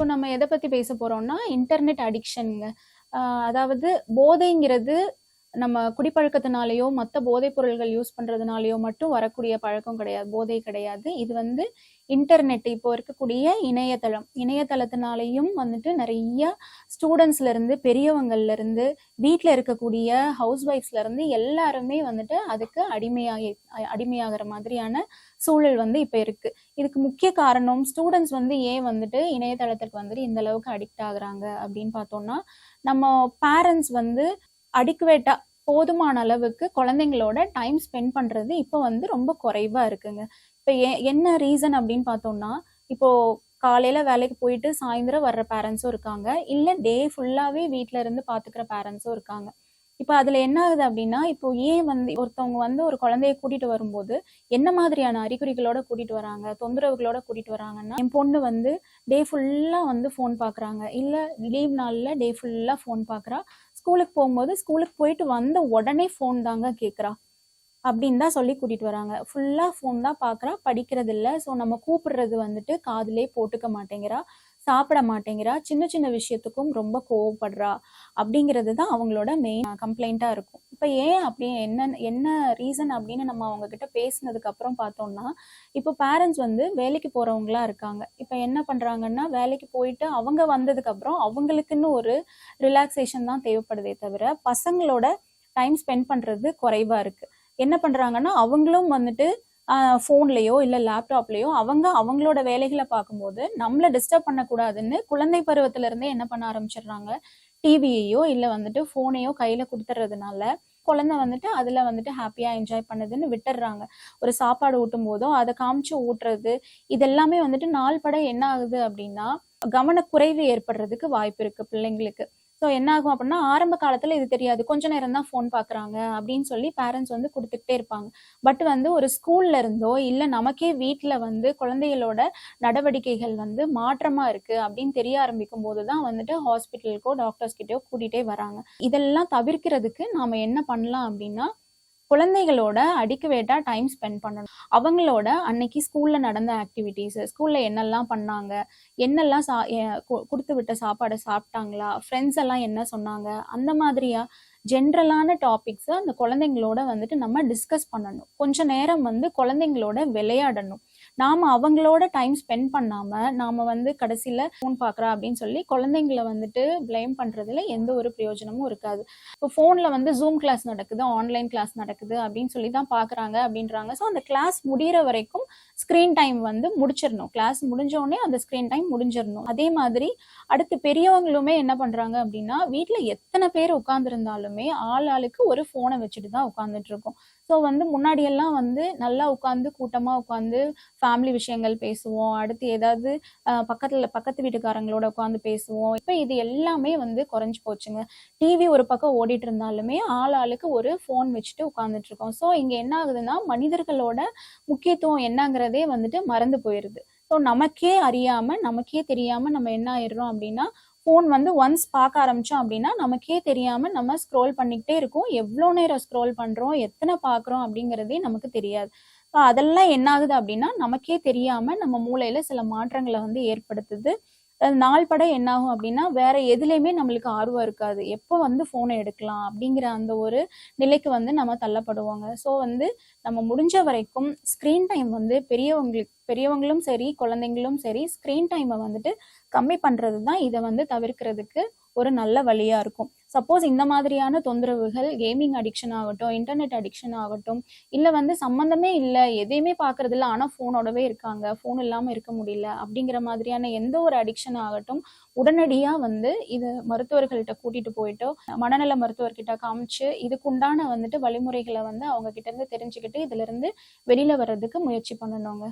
இப்போ நம்ம எதை பத்தி பேச போறோம்னா இன்டர்நெட் அடிக்ஷனுங்க. அதாவது போதைங்கிறது நம்ம குடிப்பழக்கத்தினாலேயோ மற்ற போதைப் பொருள்கள் யூஸ் பண்றதுனாலயோ மட்டும் வரக்கூடிய பழக்கம் கிடையாது, போதை கிடையாது. இது வந்து இன்டர்நெட், இப்போ இருக்கக்கூடிய இணையதளத்தினாலையும் வந்துட்டு நிறைய ஸ்டூடெண்ட்ஸ்ல இருந்து பெரியவங்கள்ல இருந்து வீட்டில் இருக்கக்கூடிய ஹவுஸ் ஒய்ஃப்ஸ்ல இருந்து எல்லாருமே வந்துட்டு அதுக்கு அடிமையாகிற மாதிரியான சூழல் வந்து இப்போ இருக்கு. இதுக்கு முக்கிய காரணம் ஸ்டூடெண்ட்ஸ் வந்து ஏன் வந்துட்டு இணையதளத்துக்கு வந்துட்டு இந்த அளவுக்கு அடிக்ட் ஆகுறாங்க அப்படின்னு பார்த்தோம்னா, நம்ம பேரண்ட்ஸ் வந்து அடிக்குவேட்டா போதுமான அளவுக்கு குழந்தைங்களோட டைம் ஸ்பெண்ட் பண்றது இப்போ வந்து ரொம்ப குறைவா இருக்குங்க. இப்போ என்ன ரீசன் அப்படின்னு பார்த்தோம்னா, இப்போ காலையில வேலைக்கு போயிட்டு சாயந்தரம் வர்ற பேரண்ட்ஸும் இருக்காங்க, இல்லை டே ஃபுல்லாவே வீட்டில இருந்து பாத்துக்கிற பேரண்ட்ஸும் இருக்காங்க. இப்போ அதுல என்ன ஆகுது அப்படின்னா, இப்போ ஏன் வந்து ஒருத்தவங்க வந்து ஒரு குழந்தைய கூட்டிட்டு வரும்போது என்ன மாதிரியான அறிகுறிகளோட கூட்டிட்டு வராங்க, தொந்தரவுகளோட கூட்டிட்டு வராங்கன்னா, என் பொண்ணு வந்து டே ஃபுல்லா வந்து ஃபோன் பாக்குறாங்க, இல்ல லீவ் நாள்ல டே ஃபுல்லா ஃபோன் பாக்குறா, ஸ்கூலுக்கு போகும்போது ஸ்கூலுக்கு போயிட்டு வந்த உடனே ஃபோன் தாங்க கேட்குறா அப்படின்னு தான் சொல்லி கூட்டிட்டு வராங்க. ஃபுல்லா ஃபோன் தான் பார்க்குறா, படிக்கிறது இல்லை. ஸோ நம்ம கூப்பிடுறது வந்துட்டு காதுலே போட்டுக்க மாட்டேங்கிறா, சாப்பிட மாட்டேங்கிறா, சின்ன சின்ன விஷயத்துக்கும் ரொம்ப கோவப்படுறா அப்படிங்கிறது தான் அவங்களோட மெயின் கம்ப்ளைண்ட்டாக இருக்கும். இப்போ ஏன் அப்படி என்ன ரீசன் அப்படின்னு நம்ம அவங்க கிட்ட பேசினதுக்கு அப்புறம் பார்த்தோம்னா, இப்போ பேரண்ட்ஸ் வந்து வேலைக்கு போறவங்களா இருக்காங்க. இப்போ என்ன பண்றாங்கன்னா, வேலைக்கு போயிட்டு அவங்க வந்ததுக்கு அப்புறம் அவங்களுக்குன்னு ஒரு ரிலாக்ஸேஷன் தான் தேவைப்படுதே தவிர பசங்களோட டைம் ஸ்பெண்ட் பண்றது குறைவா இருக்கு. என்ன பண்றாங்கன்னா, அவங்களும் வந்துட்டு ஃபோன்லயோ இல்ல லேப்டாப்லயோ அவங்களோட வேலைகளை பார்க்கும்போது நம்மள டிஸ்டர்ப் பண்ணக்கூடாதுன்னு குழந்தை பருவத்துல இருந்தே என்ன பண்ண ஆரம்பிச்சிடுறாங்க, டிவியையோ இல்ல வந்துட்டு ஃபோனையோ கையில கொடுத்துறதுனால குழந்தை வந்துட்டு அதுல வந்துட்டு ஹாப்பியா என்ஜாய் பண்ணுதுன்னு விட்டுடுறாங்க. ஒரு சாப்பாடு ஊட்டும் போதோ அதை காமிச்சு ஊட்டுறது, இது எல்லாமே வந்துட்டு நாள் பட என்ன ஆகுது அப்படின்னா கவனக்குறைவு ஏற்படுறதுக்கு வாய்ப்பு இருக்கு பிள்ளைங்களுக்கு. ஸோ என்ன ஆகும் அப்படின்னா, ஆரம்ப காலத்துல இது தெரியாது, கொஞ்ச நேரம் தான் ஃபோன் பாக்குறாங்க அப்படின்னு சொல்லி பேரண்ட்ஸ் வந்து கொடுத்துக்கிட்டே இருப்பாங்க. பட் வந்து ஒரு ஸ்கூல்ல இருந்தோ இல்ல நமக்கே வீட்டுல வந்து குழந்தைகளோட நடவடிக்கைகள் வந்து மாற்றமா இருக்கு அப்படின்னு தெரிய ஆரம்பிக்கும் போதுதான் வந்துட்டு ஹாஸ்பிட்டலுக்கோ டாக்டர்ஸ் கிட்டயோ கூட்டிகிட்டே வராங்க. இதெல்லாம் தவிர்க்கிறதுக்கு நாம என்ன பண்ணலாம் அப்படின்னா, குழந்தைகளோட அடிக்குவேட்டா டைம் ஸ்பெண்ட் பண்ணணும். அவங்களோட அன்னைக்கு ஸ்கூல்ல நடந்த ஆக்டிவிட்டிஸ், ஸ்கூல்ல என்னெல்லாம் பண்ணாங்க, என்னெல்லாம் கொடுத்து விட்ட சாப்பாடை சாப்பிட்டாங்களா, ஃப்ரெண்ட்ஸ் எல்லாம் என்ன சொன்னாங்க, அந்த மாதிரியா ஜென்ரலான டாபிக்ஸை அந்த குழந்தைங்களோட வந்துட்டு நம்ம டிஸ்கஸ் பண்ணணும். கொஞ்ச நேரம் வந்து குழந்தைங்களோட விளையாடணும். நாம அவங்களோட டைம் ஸ்பெண்ட் பண்ணாம நாம வந்து கடைசியில ஃபோன் பாக்குறா அப்படின்னு சொல்லி குழந்தைங்களை வந்துட்டு பிளேம் பண்றதுல எந்த ஒரு பிரயோஜனமும் இருக்காது. இப்போ ஃபோன்ல வந்து ஜூம் கிளாஸ் நடக்குது, ஆன்லைன் கிளாஸ் நடக்குது அப்படின்னு சொல்லி தான் பாக்குறாங்க அப்படின்றாங்க. ஸோ அந்த கிளாஸ் முடிகிற வரைக்கும் ஸ்கிரீன் டைம் வந்து முடிச்சிடணும். கிளாஸ் முடிஞ்ச உடனே அந்த ஸ்கிரீன் டைம் முடிஞ்சிடணும். அதே மாதிரி அடுத்து பெரியவங்களுமே என்ன பண்றாங்க அப்படின்னா, வீட்டுல எத்தனை பேர் உட்கார்ந்துருந்தாலும் ஆளுக்கு ஒரு போனை வச்சுட்டு தான் உட்கார்ந்துட்டு இருக்கோம். ஸோ வந்து முன்னாடி எல்லாம் வந்து நல்லா உட்காந்து கூட்டமா உட்காந்து ஃபேமிலி விஷயங்கள் பேசுவோம், அடுத்து ஏதாவது பக்கத்து வீட்டுக்காரங்களோட உட்காந்து பேசுவோம். இப்போ இது எல்லாமே வந்து குறைஞ்சு போச்சுங்க. டிவி ஒரு பக்கம் ஓடிட்டு இருந்தாலுமே ஆளுக்கு ஒரு ஃபோன் வச்சுட்டு உட்கார்ந்துட்டு இருக்கோம். ஸோ இங்க என்ன ஆகுதுன்னா, மனிதர்களோட முக்கியத்துவம் என்னங்கிறதே வந்துட்டு மறந்து போயிருது. ஸோ நமக்கே அறியாம நமக்கே தெரியாம நம்ம என்ன ஆயிடுறோம் அப்படின்னா, ஃபோன் வந்து ஒன்ஸ் பார்க்க ஆரம்பிச்சோம் அப்படின்னா நமக்கே தெரியாம நம்ம ஸ்க்ரோல் பண்ணிக்கிட்டே இருக்கோம். எவ்வளோ நேரம் ஸ்க்ரோல் பண்றோம், எத்தனை பார்க்குறோம் அப்படிங்கிறதே நமக்கு தெரியாது. ஸோ அதெல்லாம் என்ன ஆகுது அப்படின்னா, நமக்கே தெரியாம நம்ம மூளையில சில மாற்றங்களை வந்து ஏற்படுத்துது. நாள் பட என்ன ஆகும் அப்படின்னா, வேற எதுலையுமே நம்மளுக்கு ஆர்வம் இருக்காது. எப்போ வந்து ஃபோனை எடுக்கலாம் அப்படிங்கிற அந்த ஒரு நிலைக்கு வந்து நம்ம தள்ளப்படுவாங்க. ஸோ வந்து நம்ம முடிஞ்ச வரைக்கும் ஸ்க்ரீன் டைம் வந்து பெரியவங்களும் சரி குழந்தைங்களும் சரி ஸ்க்ரீன் டைமை வந்துட்டு கம்மி பண்றது தான் இதை வந்து தவிர்க்கிறதுக்கு ஒரு நல்ல வழியா இருக்கும். சப்போஸ் இந்த மாதிரியான தொந்தரவுகள், கேமிங் அடிக்ஷன் ஆகட்டும், இன்டர்நெட் அடிக்ஷன் ஆகட்டும், இல்லை வந்து சம்மந்தமே இல்லை, எதையுமே பார்க்கறது இல்லை, ஆனால் ஃபோனோடவே இருக்காங்க, ஃபோன் இல்லாமல் இருக்க முடியல அப்படிங்கிற மாதிரியான எந்த ஒரு அடிக்ஷன் ஆகட்டும், உடனடியாக வந்து இது மருத்துவர்கள்ட்ட கூட்டிட்டு போயிட்டோ மனநல மருத்துவர்கிட்ட காமிச்சு இதுக்குண்டான வந்துட்டு வழிமுறைகளை வந்து அவங்க கிட்ட இருந்து தெரிஞ்சுக்கிட்டு இதுல இருந்து வெளியில வர்றதுக்கு முயற்சி பண்ணணுங்க.